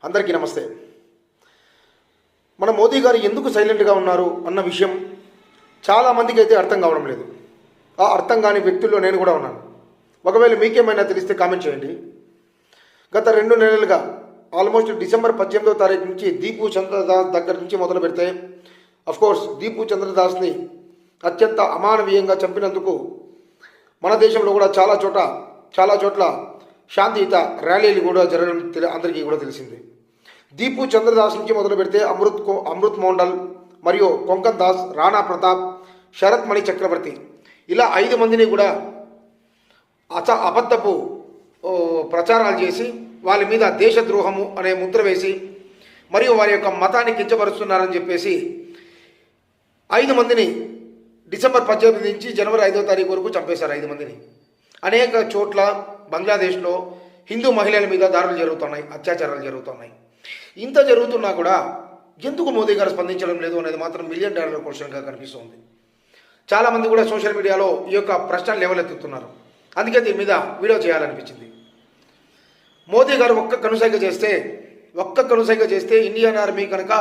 అందరికీ నమస్తే. మన మోదీ గారు ఎందుకు సైలెంట్గా ఉన్నారు అన్న విషయం చాలామందికి అయితే అర్థం కావడం లేదు. ఆ అర్థం కాని వ్యక్తుల్లో నేను కూడా ఉన్నాను. ఒకవేళ మీకేమైనా తెలిస్తే కామెంట్ చేయండి. గత 2 నెలలుగా ఆల్మోస్ట్ డిసెంబర్ 18వ తారీఖు నుంచి దీపు చంద్రదాస్ దగ్గర నుంచి మొదలు పెడితే అఫ్కోర్స్ దీపు చంద్రదాస్ని అత్యంత అమానవీయంగా చంపినందుకు మన దేశంలో కూడా చాలా చోట్ల శాంతియుత ర్యాలీలు కూడా జరగడం అందరికీ కూడా తెలిసింది. దీపు చంద్రదాస్ నుంచి మొదలు పెడితే అమృత్ మోండల్ మరియు కొంకన్ దాస్, రాణా ప్రతాప్, శరత్ మణి చక్రవర్తి ఇలా 5 మందిని కూడా అబద్ధపు ప్రచారాలు చేసి వాళ్ళ మీద దేశద్రోహము అనే ముద్ర వేసి మరియు వారి యొక్క మతాన్ని కించపరుస్తున్నారని చెప్పేసి 5 మందిని డిసెంబర్ 18 నుంచి జనవరి 5వ తారీఖు వరకు చంపేశారు. 5 మందిని. అనేక చోట్ల బంగ్లాదేశ్లో హిందూ మహిళల మీద దాడులు జరుగుతున్నాయి, అత్యాచారాలు జరుగుతున్నాయి. ఇంత జరుగుతున్నా కూడా ఎందుకు మోదీ గారు స్పందించడం లేదు అనేది మాత్రం $1 మిలియన్ క్వశ్చన్గా కనిపిస్తుంది. చాలామంది కూడా సోషల్ మీడియాలో ఈ యొక్క ప్రశ్నలు లేవలెత్తుతున్నారు. అందుకే దీని మీద వీడియో చేయాలనిపించింది. మోదీ గారు ఒక్క కనుసైగ చేస్తే ఇండియన్ ఆర్మీ కనుక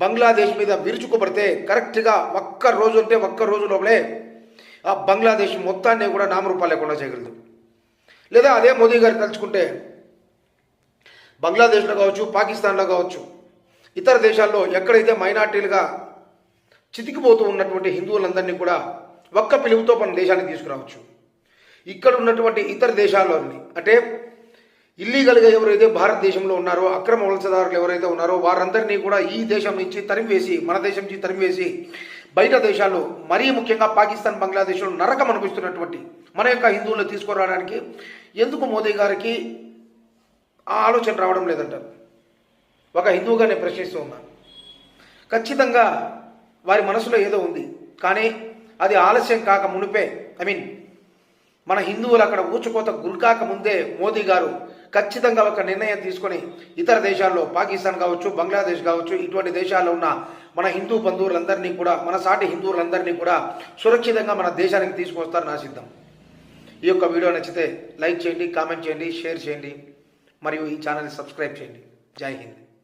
బంగ్లాదేశ్ మీద విరుచుకుపడితే కరెక్ట్గా ఒక్క రోజు లోపలే ఆ బంగ్లాదేశ్ మొత్తాన్ని కూడా నామరూపాలు లేకుండా చేయగలదు. లేదా అదే మోదీ గారు తలుచుకుంటే బంగ్లాదేశ్లో కావచ్చు, పాకిస్తాన్లో కావచ్చు, ఇతర దేశాల్లో ఎక్కడైతే మైనార్టీలుగా చితికిపోతూ ఉన్నటువంటి హిందువులందరినీ కూడా ఒక్క పిలుపుతో మన దేశానికి తీసుకురావచ్చు. ఇక్కడ ఉన్నటువంటి ఇతర దేశాల్లోని అంటే ఇల్లీగల్గా ఎవరైతే భారతదేశంలో ఉన్నారో, అక్రమ వలసదారులు ఎవరైతే ఉన్నారో వారందరినీ కూడా ఈ దేశం నుంచి తరిమివేసి, మన దేశం నుంచి తరిమివేసి బయట దేశాల్లో మరీ ముఖ్యంగా పాకిస్తాన్, బంగ్లాదేశ్లో నరకం అనిపిస్తున్నటువంటి మన యొక్క హిందువులను తీసుకురావడానికి ఎందుకు మోదీ గారికి ఆ ఆలోచన రావడం లేదంటారు. ఒక హిందువుగా నేను ప్రశ్నిస్తూ ఉన్నాను. ఖచ్చితంగా వారి మనసులో ఏదో ఉంది, కానీ అది ఆలస్యం కాక మునిపే మన హిందువులు అక్కడ ఊచుకోత గురికాక ముందే మోదీ గారు ఖచ్చితంగా ఒక నిర్ణయం తీసుకొని ఇతర దేశాల్లో, పాకిస్తాన్ కావచ్చు, బంగ్లాదేశ్ కావచ్చు, ఇటువంటి దేశాల్లో ఉన్న మన హిందూ బంధువులందరినీ కూడా, మన సాటి హిందువులందరినీ కూడా సురక్షితంగా మన దేశానికి తీసుకొస్తారని ఆశిద్దాం. ఈ యొక్క వీడియో నచ్చితే లైక్ చేయండి, కామెంట్ చేయండి, షేర్ చేయండి మరియు ఈ ఛానల్ని సబ్స్క్రైబ్ చేయండి. జై హింద్.